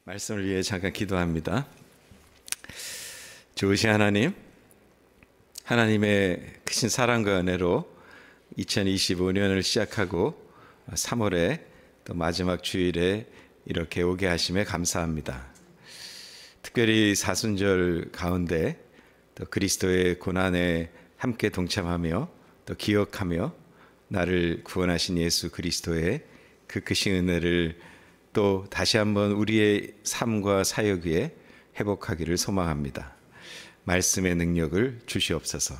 말씀을 위해 잠깐 기도합니다. 좋으신 하나님, 하나님의 크신 사랑과 은혜로 2025년을 시작하고 3월에 또 마지막 주일에 이렇게 오게 하심에 감사합니다. 특별히 사순절 가운데 또 그리스도의 고난에 함께 동참하며 또 기억하며 나를 구원하신 예수 그리스도의 그 크신 은혜를 또 다시 한번 우리의 삶과 사역 위에 회복하기를 소망합니다. 말씀의 능력을 주시옵소서.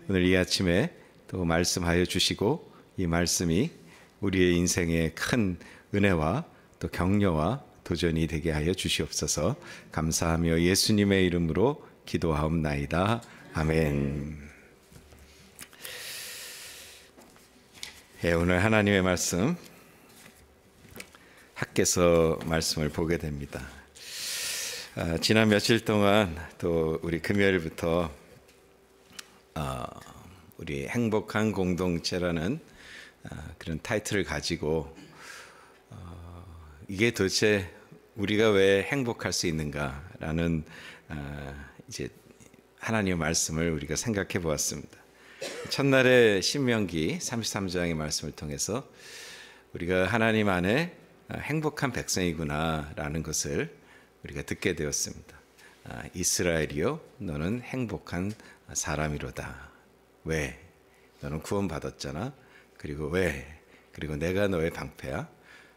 오늘 이 아침에 또 말씀하여 주시고 이 말씀이 우리의 인생에 큰 은혜와 또 격려와 도전이 되게 하여 주시옵소서. 감사하며 예수님의 이름으로 기도하옵나이다. 아멘. 오늘 하나님의 말씀 학개서 말씀을 보게 됩니다. 지난 며칠 동안 또 우리 금요일부터 우리 행복한 공동체라는 그런 타이틀을 가지고 이게 도대체 우리가 왜 행복할 수 있는가라는 이제 하나님의 말씀을 우리가 생각해 보았습니다. 첫날에 신명기 33장의 말씀을 통해서 우리가 하나님 안에 행복한 백성이구나라는 것을 우리가 듣게 되었습니다. 이스라엘이여 너는 행복한 사람이로다. 왜? 너는 구원받았잖아. 그리고 왜? 그리고 내가 너의 방패야.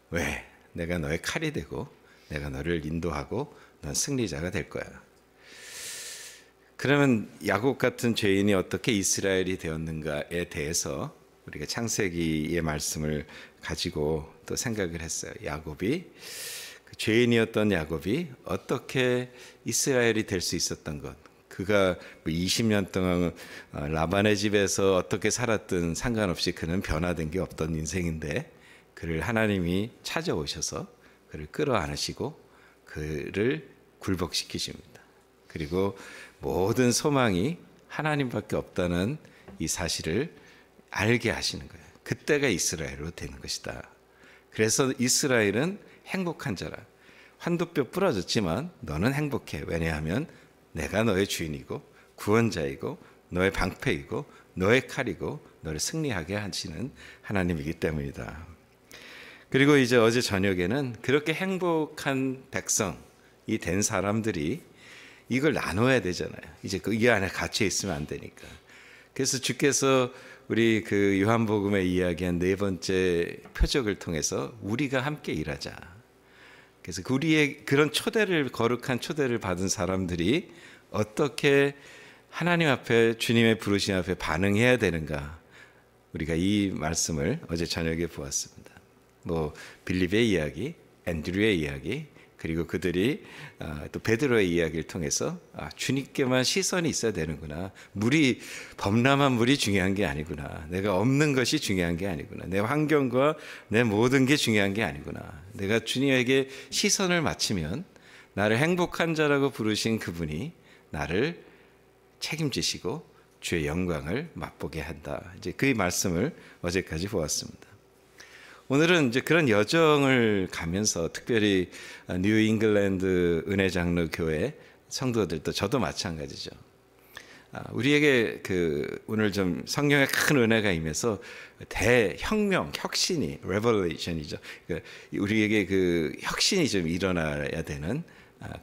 왜? 내가 너의 칼이 되고 내가 너를 인도하고 넌 승리자가 될 거야. 그러면 야곱 같은 죄인이 어떻게 이스라엘이 되었는가에 대해서 우리가 창세기의 말씀을 가지고 또 생각을 했어요. 야곱이 그 죄인이었던 야곱이 어떻게 이스라엘이 될 수 있었던 것, 그가 20년 동안 라반의 집에서 어떻게 살았든 상관없이 그는 변화된 게 없던 인생인데 그를 하나님이 찾아오셔서 그를 끌어안으시고 그를 굴복시키십니다. 그리고 모든 소망이 하나님밖에 없다는 이 사실을 알게 하시는 거예요. 그때가 이스라엘로 되는 것이다. 그래서 이스라엘은 행복한 자라. 환도뼈 부러졌지만 너는 행복해. 왜냐하면 내가 너의 주인이고 구원자이고 너의 방패이고 너의 칼이고 너를 승리하게 하시는 하나님이기 때문이다. 그리고 이제 어제 저녁에는 그렇게 행복한 백성이 된 사람들이 이걸 나눠야 되잖아요. 이제 이 안에 갇혀 있으면 안 되니까. 그래서 주께서 우리 그 요한복음에 이야기한 네 번째 표적을 통해서 우리가 함께 일하자. 그래서 우리의 그런 초대를, 거룩한 초대를 받은 사람들이 어떻게 하나님 앞에, 주님의 부르심 앞에 반응해야 되는가, 우리가 이 말씀을 어제 저녁에 보았습니다. 빌립의 이야기, 앤드류의 이야기, 그리고 그들이 또 베드로의 이야기를 통해서 주님께만 시선이 있어야 되는구나. 범람한 물이 중요한 게 아니구나. 내가 없는 것이 중요한 게 아니구나. 내 환경과 내 모든 게 중요한 게 아니구나. 내가 주님에게 시선을 맞추면 나를 행복한 자라고 부르신 그분이 나를 책임지시고 주의 영광을 맛보게 한다. 이제 그 말씀을 어제까지 보았습니다. 오늘은 이제 그런 여정을 가면서 특별히 뉴 잉글랜드 은혜장로교회 성도들도 저도 마찬가지죠. 우리에게 오늘 좀 성령의 큰 은혜가 임해서 대혁명, 혁신이 레볼레이션이죠. 그러니까 우리에게 그 혁신이 좀 일어나야 되는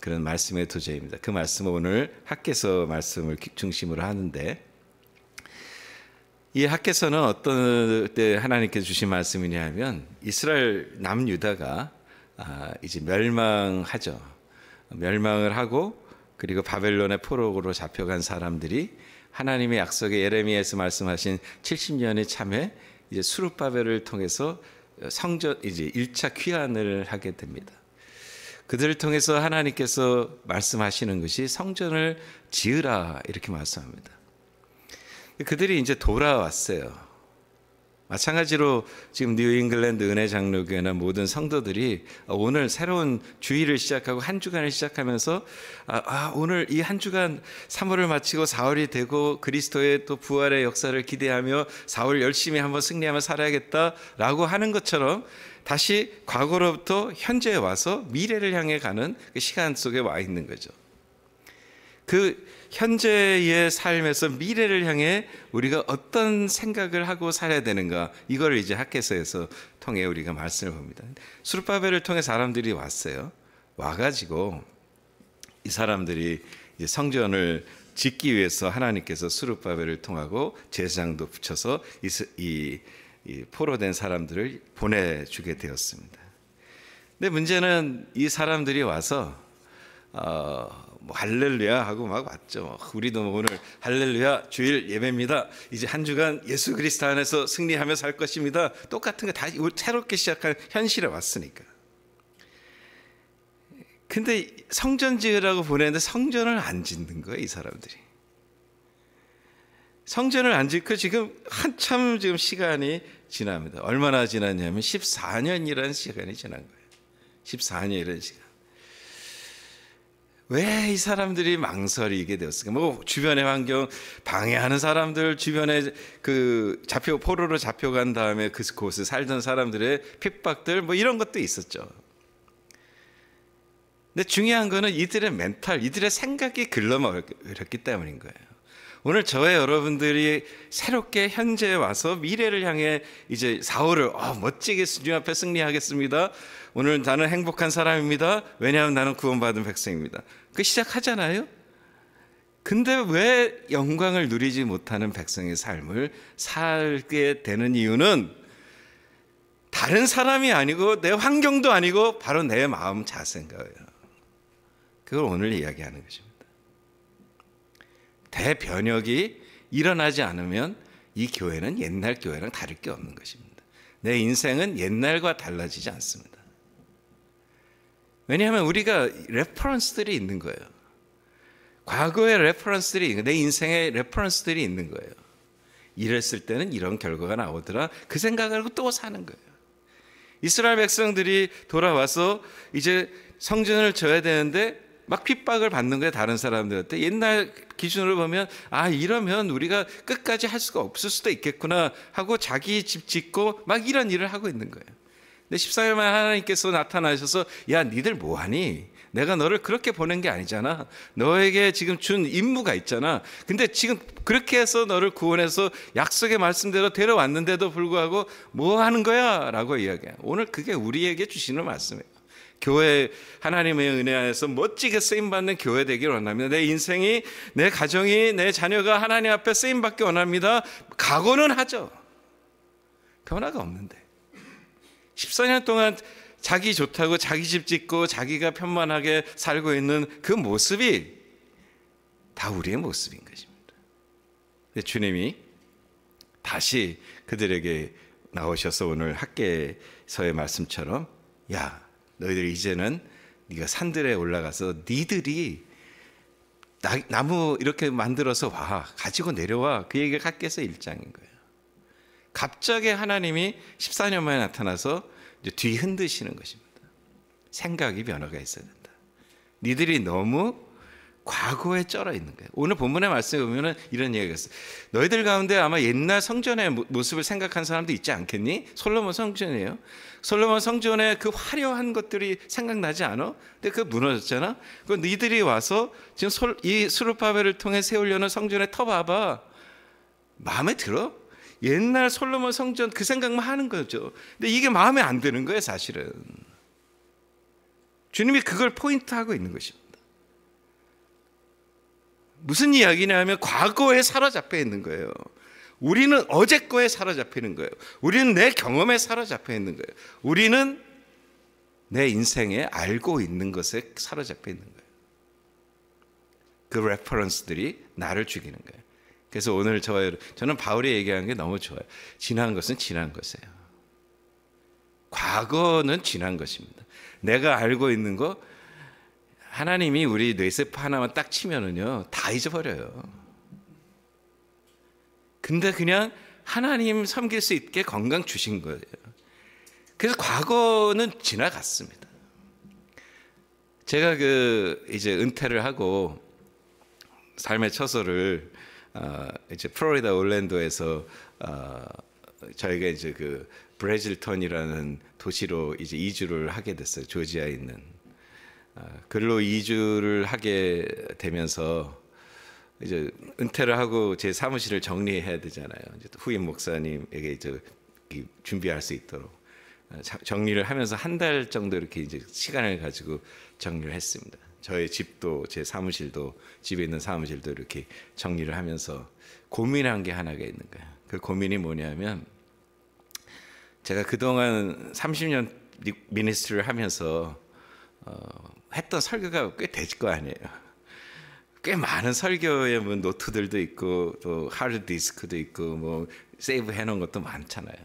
그런 말씀의 도제입니다. 그 말씀은 오늘 학개서 말씀을 중심으로 하는데, 이 학개서는 어떤 때 하나님께서 주신 말씀이냐 하면 이스라엘 남유다가 이제 멸망하죠. 멸망을 하고 그리고 바벨론의 포로로 잡혀간 사람들이 하나님의 약속에 예레미야에서 말씀하신 70년의 참에 이제 수룹바벨을 통해서 성전 이제 1차 귀환을 하게 됩니다. 그들을 통해서 하나님께서 말씀하시는 것이 성전을 지으라 이렇게 말씀합니다. 그들이 이제 돌아왔어요. 마찬가지로 지금 뉴 잉글랜드 은혜 장로교회나 모든 성도들이 오늘 새로운 주일을 시작하고 한 주간을 시작하면서 오늘 이 한 주간 3월을 마치고 4월이 되고 그리스도의 또 부활의 역사를 기대하며 4월 열심히 한번 승리하며 살아야겠다라고 하는 것처럼 다시 과거로부터 현재에 와서 미래를 향해 가는 그 시간 속에 와 있는 거죠. 그 현재의 삶에서 미래를 향해 우리가 어떤 생각을 하고 살아야 되는가, 이걸 이제 학개서에서 통해 우리가 말씀을 봅니다. 수르바벨을 통해 사람들이 왔어요. 와가지고 이 사람들이 이제 성전을 짓기 위해서 하나님께서 수르바벨을 통하고 제사장도 붙여서 이 포로된 사람들을 보내주게 되었습니다. 근데 문제는 이 사람들이 와서 뭐 할렐루야 하고 막 왔죠. 우리도 뭐 오늘 할렐루야 주일 예배입니다. 이제 한 주간 예수 그리스도 안에서 승리하며 살 것입니다. 똑같은 거 다 새롭게 시작한 현실에 왔으니까. 근데 성전 지으라고 보냈는데 성전을 안 짓는 거예요, 이 사람들이. 성전을 안 짓고 지금 한참 지금 시간이 지납니다. 얼마나 지났냐면 14년이라는 시간이 지난 거예요. 14년이라는 시간. 왜 이 사람들이 망설이게 되었을까? 뭐 주변의 환경 방해하는 사람들, 주변에 그 포로로 잡혀간 다음에 그곳에 살던 사람들의 핍박들, 뭐 이런 것도 있었죠. 근데 중요한 거는 이들의 멘탈, 이들의 생각이 글러먹었기 때문인 거예요. 오늘 저와 여러분들이 새롭게 현재에 와서 미래를 향해 이제 사울을 멋지게 주님 앞에 승리하겠습니다. 오늘 나는 행복한 사람입니다. 왜냐하면 나는 구원받은 백성입니다. 그 시작하잖아요. 근데 왜 영광을 누리지 못하는 백성의 삶을 살게 되는 이유는 다른 사람이 아니고 내 환경도 아니고 바로 내 마음 자세인 거예요. 그걸 오늘 이야기하는 것입니다. 대변혁이 일어나지 않으면 이 교회는 옛날 교회랑 다를 게 없는 것입니다. 내 인생은 옛날과 달라지지 않습니다. 왜냐하면 우리가 레퍼런스들이 있는 거예요. 과거의 레퍼런스들이, 내 인생의 레퍼런스들이 있는 거예요. 이랬을 때는 이런 결과가 나오더라. 그 생각을 하고 또 사는 거예요. 이스라엘 백성들이 돌아와서 이제 성전을 져야 되는데 막 핍박을 받는 거예요. 다른 사람들한테. 옛날 기준으로 보면 이러면 우리가 끝까지 할 수가 없을 수도 있겠구나 하고 자기 집 짓고 막 이런 일을 하고 있는 거예요. 근데 14일 만에 하나님께서 나타나셔서 야 니들 뭐하니? 내가 너를 그렇게 보낸 게 아니잖아. 너에게 지금 준 임무가 있잖아. 근데 지금 그렇게 해서 너를 구원해서 약속의 말씀대로 데려왔는데도 불구하고 뭐 하는 거야? 라고 이야기해요. 오늘 그게 우리에게 주시는 말씀이에요. 교회, 하나님의 은혜 안에서 멋지게 쓰임받는 교회 되기를 원합니다. 내 인생이, 내 가정이, 내 자녀가 하나님 앞에 쓰임받기 원합니다. 각오는 하죠. 변화가 없는데 14년 동안 자기 좋다고 자기 집 짓고 자기가 편만하게 살고 있는 그 모습이 다 우리의 모습인 것입니다. 근데 주님이 다시 그들에게 나오셔서 오늘 학개서의 말씀처럼 야 너희들 이제는 네가 산들에 올라가서 니들이 나무 이렇게 만들어서 와 가지고 내려와. 그 얘기가 학개서 1장인 거예요. 갑자기 하나님이 14년 만에 나타나서 이제 뒤 흔드시는 것입니다. 생각이 변화가 있어야 된다. 니들이 너무 과거에 쩔어 있는 거예요. 오늘 본문의 말씀에 보면은 이런 얘기가 있어요. 너희들 가운데 아마 옛날 성전의 모습을 생각한 사람도 있지 않겠니? 솔로몬 성전이에요. 솔로몬 성전의 그 화려한 것들이 생각나지 않아? 근데 그거 무너졌잖아. 그 니들이 와서 지금 이 스룹바벨을 통해 세우려는 성전에 터봐봐. 마음에 들어? 옛날 솔로몬 성전 그 생각만 하는 거죠. 근데 이게 마음에 안 드는 거예요, 사실은. 주님이 그걸 포인트하고 있는 것입니다. 무슨 이야기냐면 과거에 사로잡혀 있는 거예요. 우리는 어제 거에 사로잡히는 거예요. 우리는 내 경험에 사로잡혀 있는 거예요. 우리는 내 인생에 알고 있는 것에 사로잡혀 있는 거예요. 그 레퍼런스들이 나를 죽이는 거예요. 그래서 오늘 저는 바울이 얘기하는 게 너무 좋아요. 지난 것은 지난 것이에요. 과거는 지난 것입니다. 내가 알고 있는 거 하나님이 우리 뇌세포 하나만 딱 치면은요 다 잊어버려요. 근데 그냥 하나님 섬길 수 있게 건강 주신 거예요. 그래서 과거는 지나갔습니다. 제가 이제 은퇴를 하고 삶의 처소를 이제 플로리다 올랜도에서 저희가 이제 그 브래질턴이라는 도시로 이제 이주를 하게 됐어요. 조지아에 있는. 글로 이주를 하게 되면서 이제 은퇴를 하고 제 사무실을 정리해야 되잖아요. 이제 후임 목사님에게 이제 준비할 수 있도록 정리를 하면서 한 달 정도 이렇게 이제 시간을 가지고 정리를 했습니다. 저의 집도 제 사무실도 집에 있는 사무실도 이렇게 정리를 하면서 고민한 게 하나가 있는 거예요. 그 고민이 뭐냐면 제가 그동안 30년 미니스트리를 하면서 했던 설교가 꽤 되질 거 아니에요. 꽤 많은 설교의 뭐 노트들도 있고 또 하드 디스크도 있고 뭐 세이브 해놓은 것도 많잖아요.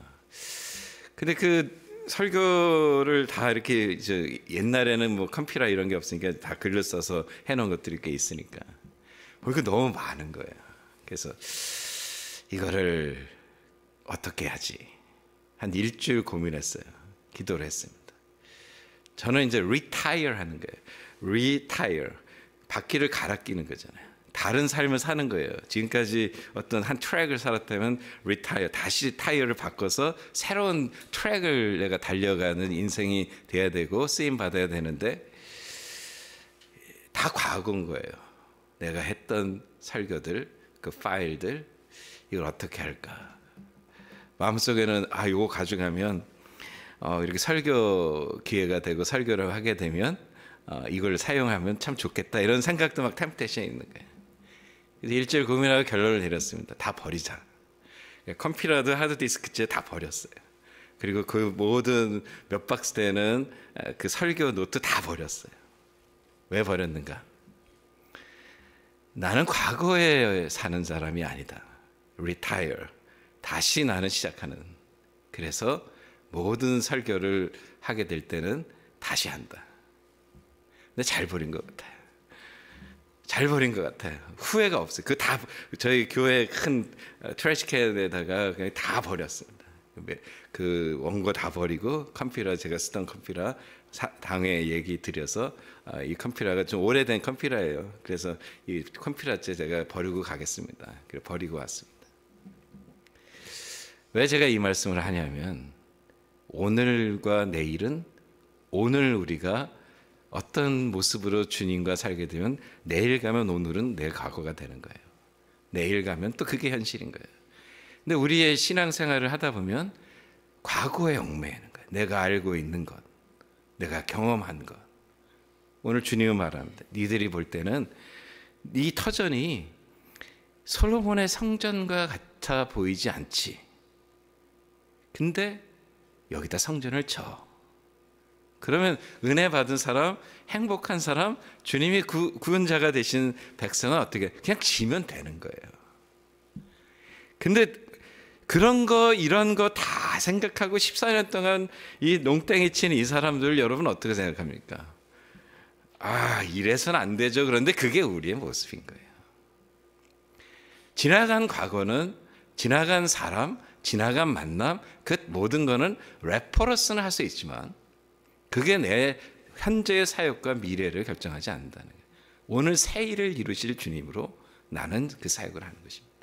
근데 그 설교를 다 이렇게 이제 옛날에는 뭐 컴퓨터 이런 게 없으니까 다 글로 써서 해놓은 것들이 꽤 있으니까 이거 너무 많은 거예요. 그래서 이거를 어떻게 하지? 한 일주일 고민했어요. 기도를 했습니다. 저는 이제 retire 하는 거예요. retire. 바퀴를 갈아 끼는 거잖아요. 다른 삶을 사는 거예요. 지금까지 어떤 한 트랙을 살았다면 retire, 다시 타이어를 바꿔서 새로운 트랙을 내가 달려가는 인생이 돼야 되고 쓰임 받아야 되는데 다 과거인 거예요. 내가 했던 설교들, 그 파일들 이걸 어떻게 할까? 마음속에는 이거 가져가면 이렇게 설교 기회가 되고 설교를 하게 되면 이걸 사용하면 참 좋겠다 이런 생각도 막 템테이션이 있는 거예요. 그래서 일주일 고민하고 결론을 내렸습니다. 다 버리자. 컴퓨터도 하드디스크째 다 버렸어요. 그리고 그 모든 몇 박스 되는 그 설교 노트 다 버렸어요. 왜 버렸는가? 나는 과거에 사는 사람이 아니다. retire. 다시 나는 시작하는. 그래서 모든 설교를 하게 될 때는 다시 한다. 근데 잘 버린 것 같아요. 잘 버린 것 같아요. 후회가 없어요. 그 다 저희 교회 큰 트래시캔에다가 그냥 다 버렸습니다. 그 원고 다 버리고 컴퓨터 제가 쓰던 컴퓨터 당에 얘기 드려서 이 컴퓨터가 좀 오래된 컴퓨터예요. 그래서 이 컴퓨터째 제가 버리고 가겠습니다. 그래서 버리고 왔습니다. 왜 제가 이 말씀을 하냐면 오늘과 내일은 오늘 우리가 어떤 모습으로 주님과 살게 되면 내일 가면 오늘은 내 과거가 되는 거예요. 내일 가면 또 그게 현실인 거예요. 근데 우리의 신앙생활을 하다 보면 과거에 얽매이는 거예요. 내가 알고 있는 것, 내가 경험한 것. 오늘 주님은 말합니다. 니들이 볼 때는 네 터전이 솔로몬의 성전과 같아 보이지 않지. 근데 여기다 성전을 쳐. 그러면 은혜 받은 사람, 행복한 사람, 주님이 구원자가 되신 백성은 어떻게 그냥 지면 되는 거예요. 근데 그런 거 이런 거 다 생각하고 14년 동안 이 농땡이 친 이 사람들 여러분 어떻게 생각합니까? 이래서는 안 되죠. 그런데 그게 우리의 모습인 거예요. 지나간 과거는 지나간 사람, 지나간 만남 그 모든 거는 레퍼런스는 할 수 있지만 그게 내 현재의 사역과 미래를 결정하지 않는다는 거예요. 오늘 새 일을 이루실 주님으로 나는 그 사역을 하는 것입니다.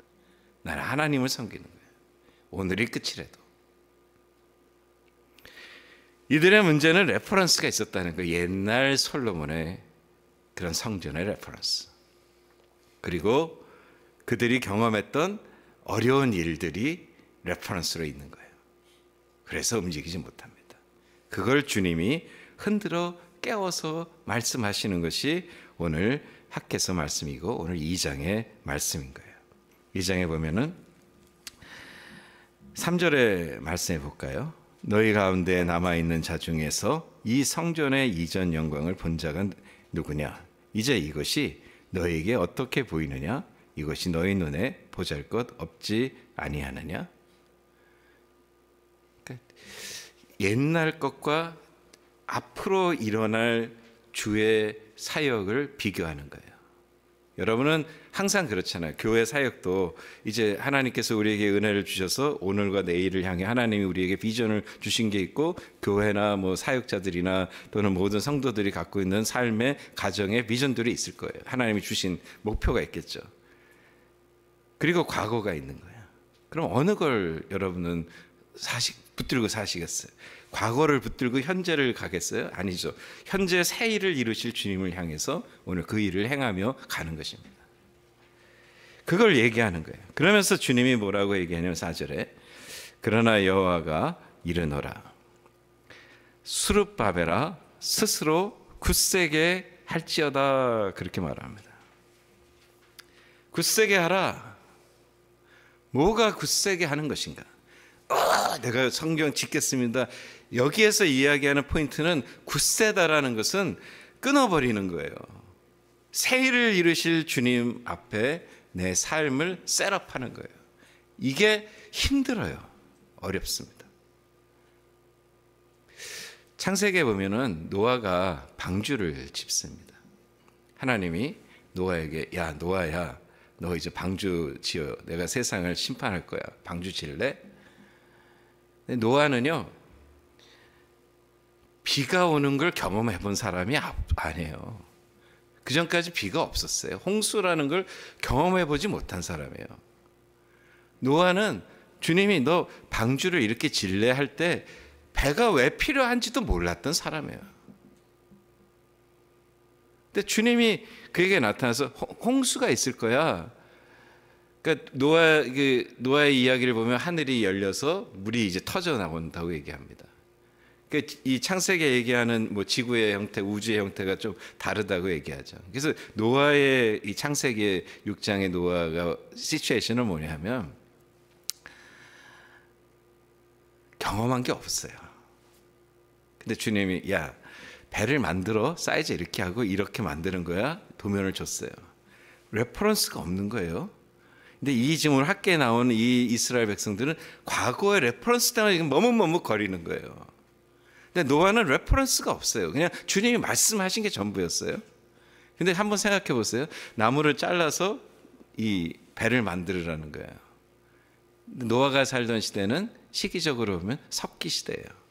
나는 하나님을 섬기는 거예요. 오늘이 끝이라도. 이들의 문제는 레퍼런스가 있었다는 거예요. 옛날 솔로몬의 그런 성전의 레퍼런스. 그리고 그들이 경험했던 어려운 일들이 레퍼런스로 있는 거예요. 그래서 움직이지 못합니다. 그걸 주님이 흔들어 깨워서 말씀하시는 것이 오늘 학개서 말씀이고 오늘 2장의 말씀인 거예요. 2장에 보면은 3절의 말씀해 볼까요? 너희 가운데 남아있는 자 중에서 이 성전의 이전 영광을 본 자가 누구냐? 이제 이것이 너희에게 어떻게 보이느냐? 이것이 너희 눈에 보잘것 없지 아니하느냐? 옛날 것과 앞으로 일어날 주의 사역을 비교하는 거예요. 여러분은 항상 그렇잖아요. 교회 사역도 이제 하나님께서 우리에게 은혜를 주셔서 오늘과 내일을 향해 하나님이 우리에게 비전을 주신 게 있고 교회나 뭐 사역자들이나 또는 모든 성도들이 갖고 있는 삶의 가정의 비전들이 있을 거예요. 하나님이 주신 목표가 있겠죠. 그리고 과거가 있는 거예요. 그럼 어느 걸 여러분은 붙들고 사시겠어요? 과거를 붙들고 현재를 가겠어요? 아니죠. 현재 새 일을 이루실 주님을 향해서 오늘 그 일을 행하며 가는 것입니다. 그걸 얘기하는 거예요. 그러면서 주님이 뭐라고 얘기하냐면 4절에 그러나 여호와가 이르노라 수룹바벨아 스스로 굳세게 할지어다 그렇게 말합니다. 굳세게 하라. 뭐가 굳세게 하는 것인가? 내가 성경 짓겠습니다. 여기에서 이야기하는 포인트는 굳세다라는 것은 끊어버리는 거예요. 새 일을 이루실 주님 앞에 내 삶을 셋업하는 거예요. 이게 힘들어요. 어렵습니다. 창세기에 보면은 노아가 방주를 짓습니다. 하나님이 노아에게 야 노아야 너 이제 방주 지어. 내가 세상을 심판할 거야. 방주 지을래? 노아는요 비가 오는 걸 경험해 본 사람이 아니에요. 그 전까지 비가 없었어요. 홍수라는 걸 경험해 보지 못한 사람이에요. 노아는 주님이 너 방주를 이렇게 질래 할 때 배가 왜 필요한지도 몰랐던 사람이에요. 근데 주님이 그에게 나타나서 홍수가 있을 거야. 그러니까 노아의 이야기를 보면 하늘이 열려서 물이 이제 터져 나온다고 얘기합니다. 그러니까 이 창세기에 얘기하는 뭐 지구의 형태, 우주의 형태가 좀 다르다고 얘기하죠. 그래서 노아의 이 창세기 6장의 노아가 시츄에이션은 뭐냐면 경험한 게 없어요. 근데 주님이 야 배를 만들어 사이즈 이렇게 하고 이렇게 만드는 거야. 도면을 줬어요. 레퍼런스가 없는 거예요. 근데 이 지금 오늘 학계에 나오는 이 이스라엘 백성들은 과거의 레퍼런스 때문에 머뭇머뭇 거리는 거예요. 근데 노아는 레퍼런스가 없어요. 그냥 주님이 말씀하신 게 전부였어요. 근데 한번 생각해 보세요. 나무를 잘라서 이 배를 만들으라는 거예요. 노아가 살던 시대는 시기적으로 보면 석기 시대예요.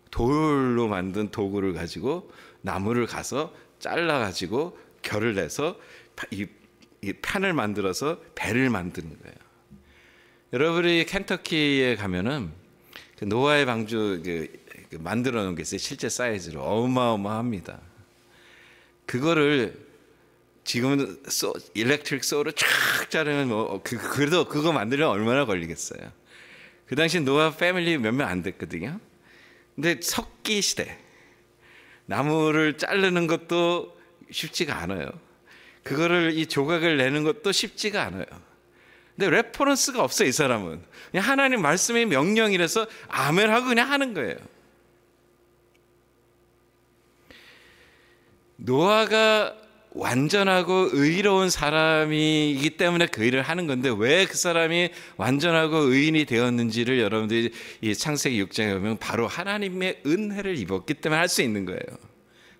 돌로 만든 도구를 가지고 나무를 가서 잘라가지고 결을 내서 이 판을 만들어서 배를 만드는 거예요. 여러분이 켄터키에 가면은 그 노아의 방주 만들어 놓은 게 있어요. 실제 사이즈로 어마어마합니다. 그거를 지금은 일렉트릭 소로 쫙 자르면 그래도 그거 만들려면 얼마나 걸리겠어요. 그 당시 노아 패밀리 몇 명 안 됐거든요. 근데 석기 시대 나무를 자르는 것도 쉽지가 않아요. 그거를 이 조각을 내는 것도 쉽지가 않아요. 근데 레퍼런스가 없어요. 이 사람은 그냥 하나님 말씀의 명령이라서 아멘하고 그냥 하는 거예요. 노아가 완전하고 의로운 사람이기 때문에 그 일을 하는 건데 왜 그 사람이 완전하고 의인이 되었는지를 여러분들이 이 창세기 6장에 보면 바로 하나님의 은혜를 입었기 때문에 할 수 있는 거예요.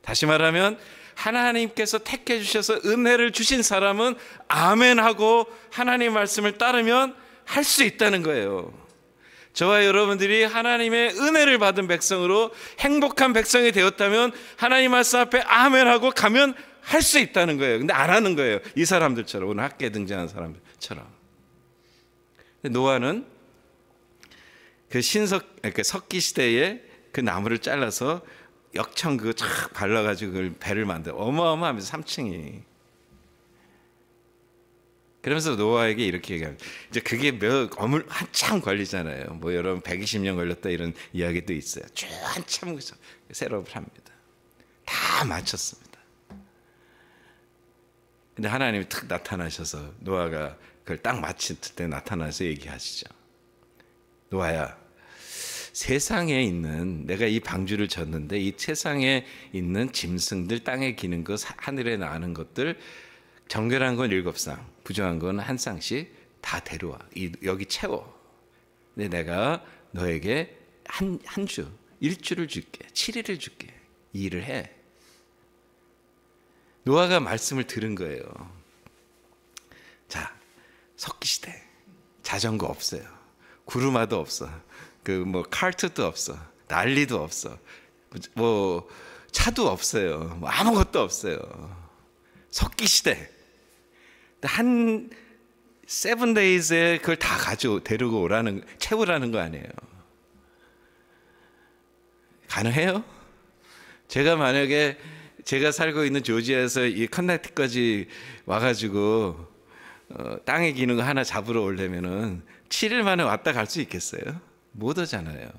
다시 말하면 하나님께서 택해 주셔서 은혜를 주신 사람은 아멘하고 하나님 말씀을 따르면 할 수 있다는 거예요. 저와 여러분들이 하나님의 은혜를 받은 백성으로 행복한 백성이 되었다면 하나님 말씀 앞에 아멘하고 가면 할 수 있다는 거예요. 근데 안 하는 거예요. 이 사람들처럼 오늘 학교에 등장한 사람들처럼. 노아는 그 석기 시대에 그 나무를 잘라서 역청 그거 쫙 발라가지고 그걸 배를 만들어 어마어마하면서 3층이. 그러면서 노아에게 이렇게 얘기합니다. 이제 그게 한참 걸리잖아요. 뭐 여러분 120년 걸렸다 이런 이야기도 있어요. 쭉 한참 셋업을 합니다. 다 마쳤습니다. 근데 하나님이 탁 나타나셔서 노아가 그걸 딱 마칠 때 나타나서 얘기하시죠. 노아야, 세상에 있는 내가 이 방주를 졌는데 이 세상에 있는 짐승들, 땅에 기는 것, 하늘에 나는 것들 정결한 건 7쌍, 부정한 건 1쌍씩 다 데려와. 여기 채워. 근데 내가 너에게 한 주, 1주를 줄게. 7일을 줄게. 이 일을 해. 노아가 말씀을 들은 거예요. 자, 석기시대. 자전거 없어요. 구루마도 없어. 카트도 없어. 난리도 없어. 차도 없어요. 아무것도 없어요. 석기시대. 7데이즈에 그걸 다 데리고 오라는, 채우라는 거 아니에요. 가능해요? 제가 만약에 제가 살고 있는 조지아에서 이 커네티까지 와가지고 땅에 기는 거 하나 잡으러 오려면은 7일 만에 왔다 갈 수 있겠어요? 못 오잖아요.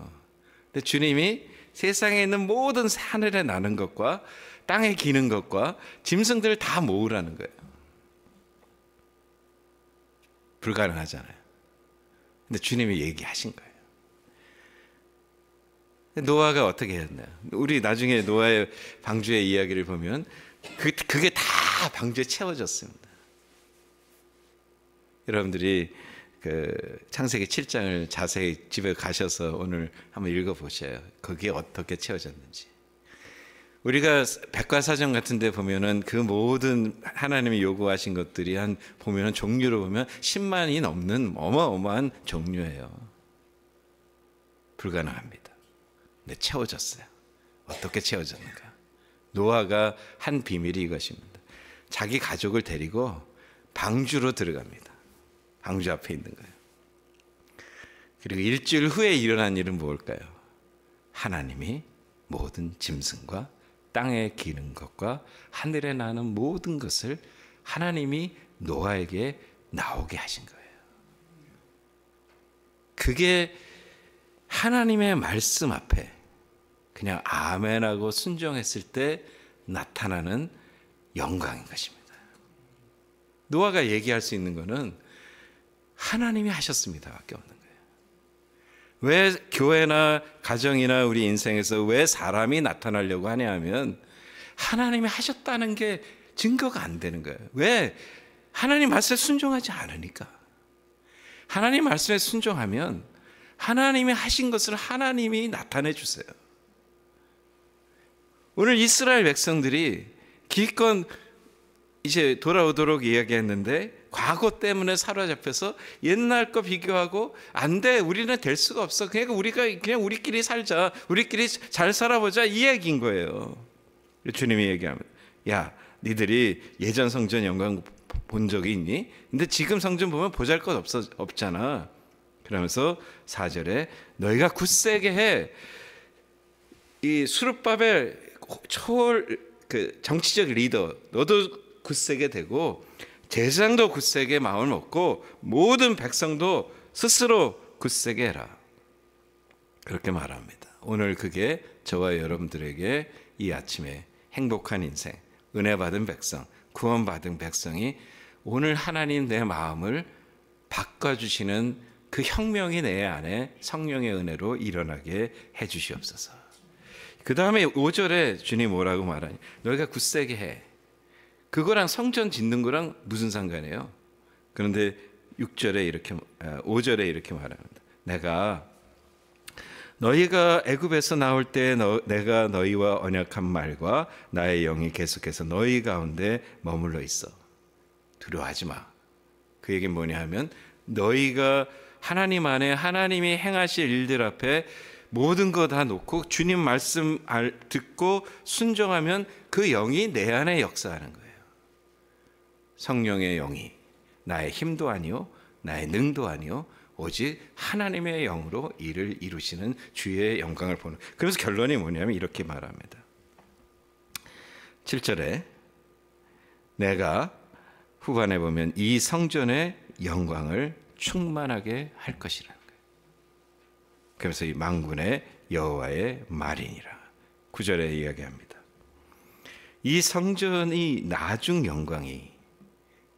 근데 주님이 세상에 있는 모든 하늘에 나는 것과 땅에 기는 것과 짐승들을 다 모으라는 거예요. 불가능하잖아요. 근데 주님이 얘기하신 거예요. 노아가 어떻게 했나요? 우리 나중에 노아의 방주의 이야기를 보면 그게 다 방주에 채워졌습니다. 여러분들이 그 창세기 7장을 자세히 집에 가셔서 오늘 한번 읽어보셔요. 거기에 어떻게 채워졌는지. 우리가 백과사전 같은 데 보면은 그 모든 하나님이 요구하신 것들이 보면은 종류로 보면 10만이 넘는 어마어마한 종류예요. 불가능합니다. 근데 채워졌어요. 어떻게 채워졌는가? 노아가 한 비밀이 이것입니다. 자기 가족을 데리고 방주로 들어갑니다. 방주 앞에 있는 거예요. 그리고 일주일 후에 일어난 일은 뭘까요? 하나님이 모든 짐승과 땅에 기는 것과 하늘에 나는 모든 것을 하나님이 노아에게 나오게 하신 거예요. 그게 하나님의 말씀 앞에 그냥 아멘하고 순종했을 때 나타나는 영광인 것입니다. 노아가 얘기할 수 있는 것은 하나님이 하셨습니다 밖에 없는 거예요. 왜 교회나 가정이나 우리 인생에서 왜 사람이 나타나려고 하냐 하면 하나님이 하셨다는 게 증거가 안 되는 거예요. 왜? 하나님 말씀에 순종하지 않으니까. 하나님 말씀에 순종하면 하나님이 하신 것을 하나님이 나타내 주세요. 오늘 이스라엘 백성들이 기껏 이제 돌아오도록 이야기했는데 과거 때문에 사로잡혀서 옛날 거 비교하고 안 돼, 우리는 될 수가 없어. 그러니까 그냥 우리끼리 살자, 우리끼리 잘 살아보자, 이 얘기인 거예요. 주님이 얘기하면, 야, 니들이 예전 성전 영광 본 적이 있니? 근데 지금 성전 보면 보잘것 없잖아. 그러면서 4절에 너희가 굳세게 해. 이 수르바벨 그 정치적 리더, 너도 굳세게 되고 제사장도 굳세게 마음을 먹고 모든 백성도 스스로 굳세게 해라. 그렇게 말합니다. 오늘 그게 저와 여러분들에게 이 아침에 행복한 인생, 은혜 받은 백성, 구원받은 백성이 오늘 하나님 내 마음을 바꿔주시는 그 혁명이 내 안에 성령의 은혜로 일어나게 해 주시옵소서. 그 다음에 5절에 주님 뭐라고 말하니? 너희가 굳세게 해. 그거랑 성전 짓는 거랑 무슨 상관이에요? 그런데 5절에 이렇게 말합니다. 내가 너희가 애굽에서 나올 때 내가 너희와 언약한 말과 나의 영이 계속해서 너희 가운데 머물러 있어. 두려워하지 마. 그 얘기는 뭐냐 하면 너희가 하나님 안에 하나님이 행하실 일들 앞에 모든 거 다 놓고 주님 말씀 듣고 순종하면 그 영이 내 안에 역사하는 거예요. 성령의 영이 나의 힘도 아니요 나의 능도 아니요 오직 하나님의 영으로 일을 이루시는 주의 영광을 보는. 그래서 결론이 뭐냐면 이렇게 말합니다. 7절에 내가 후반에 보면 이 성전의 영광을 충만하게 할 것이라는 거예요. 그래서 이 만군의 여호와의 말이니라. 9절에 이야기합니다. 이 성전이 나중 영광이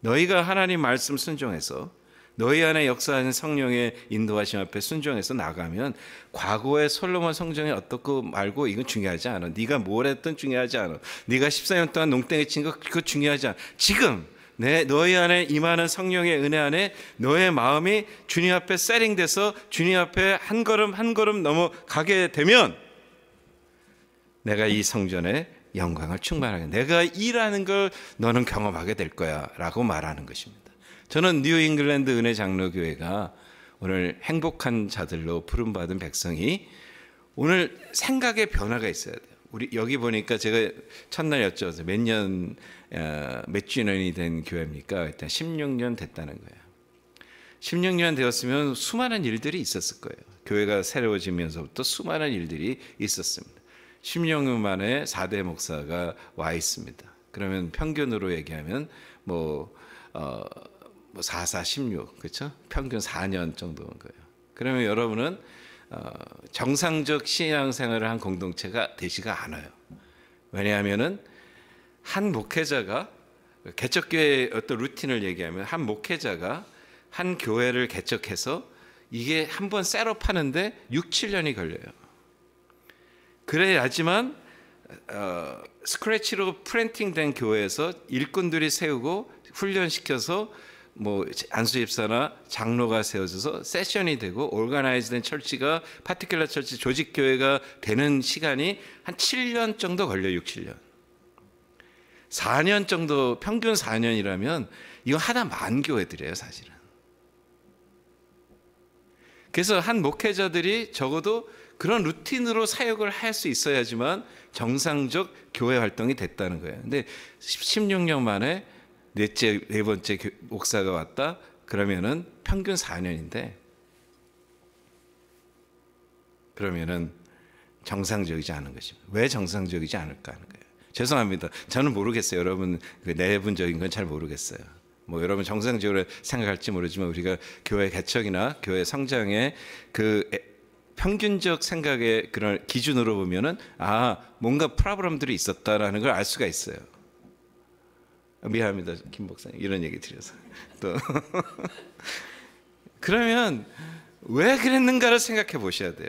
너희가 하나님 말씀 순종해서 너희 안에 역사하는 성령의 인도하심 앞에 순종해서 나가면 과거의 솔로몬 성전이 어떻고 말고 이건 중요하지 않아. 네가 뭘 했든 중요하지 않아. 네가 14년 동안 농땡이 친 거 그거 중요하지 않아. 지금 너희 안에 임하는 성령의 은혜 안에 너의 마음이 주님 앞에 세팅돼서 주님 앞에 한 걸음 한 걸음 넘어가게 되면 내가 이 성전의 영광을 충만하게 내가 일하는 걸 너는 경험하게 될 거야 라고 말하는 것입니다. 저는 뉴 잉글랜드 은혜 장로교회가 오늘 행복한 자들로 부름받은 백성이 오늘 생각의 변화가 있어야 돼요. 우리 여기 보니까 제가 첫날 여쭤서 몇 주년이 된 교회입니까? 일단 16년 됐다는 거예요. 16년 되었으면 수많은 일들이 있었을 거예요. 교회가 새로워지면서부터 수많은 일들이 있었습니다. 16년 만에 4대 목사가 와 있습니다. 그러면 평균으로 얘기하면 4, 4, 16 그렇죠? 평균 4년 정도인 거예요. 그러면 여러분은 정상적 신앙생활을 한 공동체가 되지가 않아요. 왜냐하면은 한 목회자가 개척교회의 어떤 루틴을 얘기하면 한 목회자가 한 교회를 개척해서 이게 한번 셋업하는데 6, 7년이 걸려요. 그래야지만 스크래치로 프렌팅된 교회에서 일꾼들이 세우고 훈련시켜서 안수 집사나 장로가 세워져서 세션이 되고 오르가나이즈된 처치가 파티큘러 처치 조직 교회가 되는 시간이 한 7년 정도 걸려요. 6, 7년. 4년 정도 평균 4년이라면 이거 하나 만 교회들이에요, 사실은. 그래서 한 목회자들이 적어도 그런 루틴으로 사역을 할 수 있어야지만 정상적 교회 활동이 됐다는 거예요. 근데 16년 만에 네 번째 목사가 왔다 그러면은 평균 4년인데 그러면은 정상적이지 않은 것입니다. 왜 정상적이지 않을까 하는 거예요. 죄송합니다. 저는 모르겠어요. 여러분 내분적인 건 잘 모르겠어요. 여러분 정상적으로 생각할지 모르지만 우리가 교회 개척이나 교회 성장의 그 평균적 생각의 그런 기준으로 보면은 뭔가 프로블럼들이 있었다라는 걸 알 수가 있어요. 미안합니다, 김 목사님. 이런 얘기 드려서 또 그러면 왜 그랬는가를 생각해 보셔야 돼요.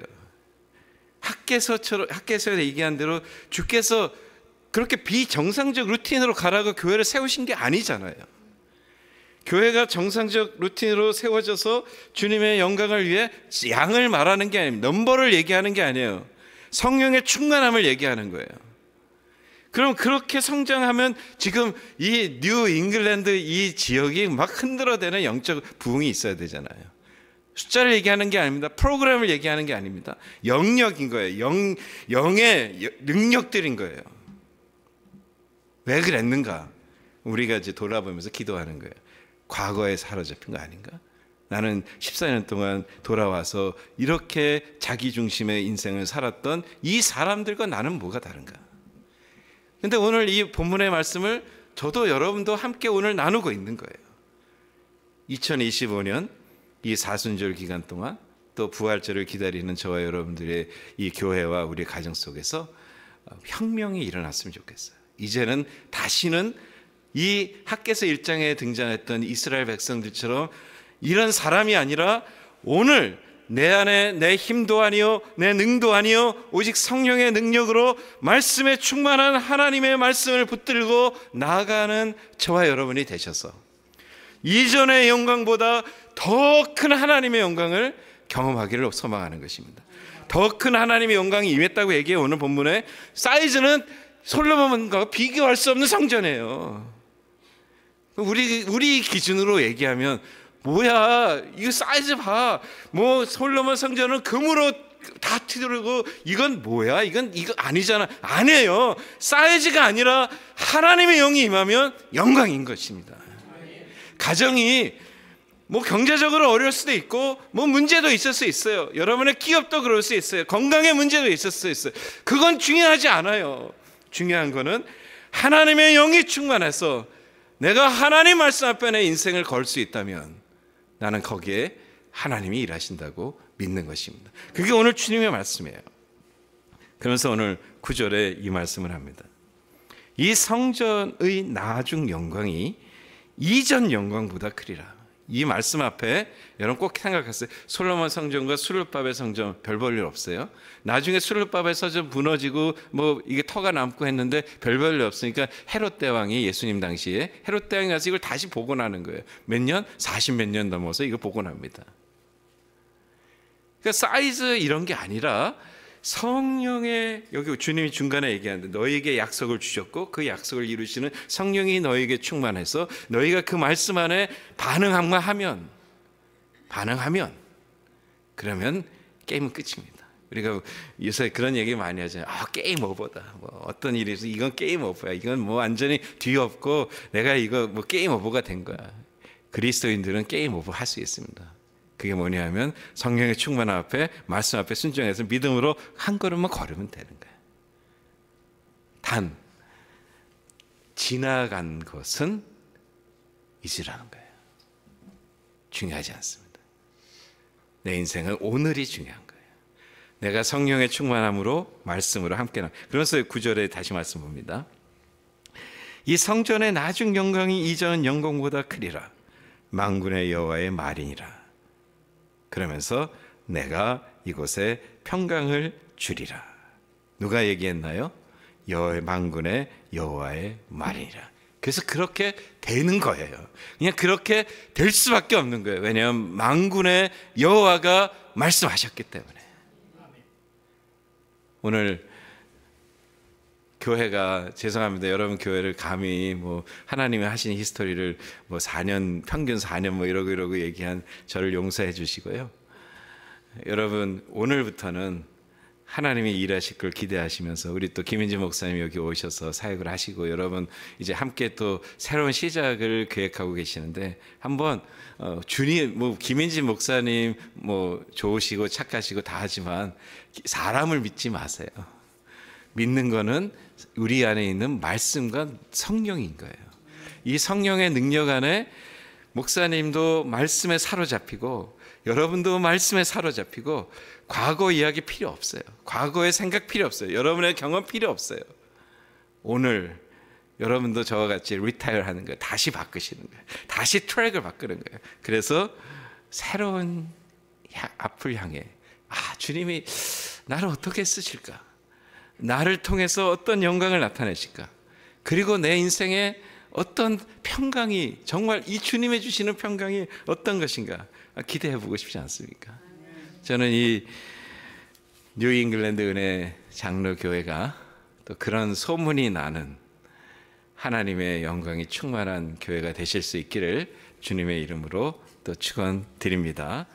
학개서에 얘기한 대로 주께서 그렇게 비정상적 루틴으로 가라고 교회를 세우신 게 아니잖아요. 교회가 정상적 루틴으로 세워져서 주님의 영광을 위해 양을 말하는 게 아닙니다. 넘버를 얘기하는 게 아니에요. 성령의 충만함을 얘기하는 거예요. 그럼 그렇게 성장하면 지금 이 뉴 잉글랜드 이 지역이 막 흔들어대는 영적 부흥이 있어야 되잖아요. 숫자를 얘기하는 게 아닙니다. 프로그램을 얘기하는 게 아닙니다. 영역인 거예요. 영의 능력들인 거예요. 왜 그랬는가? 우리가 이제 돌아보면서 기도하는 거예요. 과거에 사로잡힌 거 아닌가? 나는 14년 동안 돌아와서 이렇게 자기 중심의 인생을 살았던 이 사람들과 나는 뭐가 다른가? 근데 오늘 이 본문의 말씀을 저도 여러분도 함께 오늘 나누고 있는 거예요. 2025년 이 사순절 기간 동안 또 부활절을 기다리는 저와 여러분들의 이 교회와 우리 가정 속에서 혁명이 일어났으면 좋겠어요. 이제는 다시는 이 학개서 1장에 등장했던 이스라엘 백성들처럼 이런 사람이 아니라 오늘 내 안에 내 힘도 아니요 내 능도 아니요 오직 성령의 능력으로 말씀에 충만한 하나님의 말씀을 붙들고 나아가는 저와 여러분이 되셔서 이전의 영광보다 더 큰 하나님의 영광을 경험하기를 소망하는 것입니다. 더 큰 하나님의 영광이 임했다고 얘기해. 오늘 본문에 사이즈는 솔로몬과 비교할 수 없는 성전이에요. 우리 기준으로 얘기하면 뭐야 이거 사이즈 봐. 솔로몬 성전은 금으로 다 튀두르고 이건 뭐야? 이거 아니잖아. 아니에요. 사이즈가 아니라 하나님의 영이 임하면 영광인 것입니다. 가정이 경제적으로 어려울 수도 있고 문제도 있을 수 있어요. 여러분의 기업도 그럴 수 있어요. 건강의 문제도 있을 수 있어요. 그건 중요하지 않아요. 중요한 거는 하나님의 영이 충만해서 내가 하나님 말씀 앞에 내 인생을 걸 수 있다면 나는 거기에 하나님이 일하신다고 믿는 것입니다. 그게 오늘 주님의 말씀이에요. 그러면서 오늘 9절에 이 말씀을 합니다. 이 성전의 나중 영광이 이전 영광보다 크리라. 이 말씀 앞에 여러분 꼭 생각하세요. 솔로몬 성전과 수르밥의 성전 별 볼 일 없어요. 나중에 수르밥의 성전 무너지고 이게 터가 남고 했는데 별 볼 일 없으니까 헤롯 대왕이 예수님 당시에 헤롯 대왕이 가서 이걸 다시 복원하는 거예요. 몇 년? 40 몇 년 넘어서 이거 복원합니다. 그러니까 사이즈 이런 게 아니라 성령의, 여기 주님이 중간에 얘기하는데 너희에게 약속을 주셨고 그 약속을 이루시는 성령이 너희에게 충만해서 너희가 그 말씀 안에 반응하면 그러면 게임은 끝입니다. 우리가 요새 그런 얘기 많이 하잖아요. 게임 오버다. 어떤 일이 있어 이건 게임 오버야. 이건 완전히 뒤엎고 내가 이거 게임 오버가 된 거야. 그리스도인들은 게임 오버 할 수 있습니다. 그게 뭐냐면 성령의 충만 앞에 말씀 앞에 순종해서 믿음으로 한 걸음만 걸으면 되는 거예요. 단 지나간 것은 잊으라는 거예요. 중요하지 않습니다. 내 인생은 오늘이 중요한 거예요. 내가 성령의 충만함으로 말씀으로 함께 나. 그래서 9절에 다시 말씀 봅니다. 이 성전의 나중 영광이 이전 영광보다 크리라. 만군의 여호와의 말이니라. 그러면서 내가 이곳에 평강을 주리라. 누가 얘기했나요? 만군의 여호와의 말이니라. 그래서 그렇게 되는 거예요. 그냥 그렇게 될 수밖에 없는 거예요. 왜냐하면 만군의 여호와가 말씀하셨기 때문에. 오늘 교회가, 죄송합니다. 여러분 교회를 감히 하나님이 하신 히스토리를 4년, 평균 4년 이러고 얘기한 저를 용서해 주시고요. 여러분 오늘부터는 하나님이 일하실 걸 기대하시면서 우리 또 김인지 목사님 여기 오셔서 사역을 하시고 여러분 이제 함께 또 새로운 시작을 계획하고 계시는데 한번 주님 김인지 목사님 좋으시고 착하시고 다 하지만 사람을 믿지 마세요. 믿는 거는 우리 안에 있는 말씀과 성령인 거예요. 이 성령의 능력 안에 목사님도 말씀에 사로잡히고 여러분도 말씀에 사로잡히고 과거 이야기 필요 없어요. 과거의 생각 필요 없어요. 여러분의 경험 필요 없어요. 오늘 여러분도 저와 같이 리타이어 하는 거예요. 다시 바꾸시는 거예요. 다시 트랙을 바꾸는 거예요. 그래서 새로운 앞을 향해 주님이 나를 어떻게 쓰실까? 나를 통해서 어떤 영광을 나타내실까? 그리고 내 인생에 어떤 평강이, 정말 이 주님이 주시는 평강이 어떤 것인가 기대해 보고 싶지 않습니까? 저는 이 뉴 잉글랜드 은혜 장로교회가 또 그런 소문이 나는 하나님의 영광이 충만한 교회가 되실 수 있기를 주님의 이름으로 또 축원드립니다.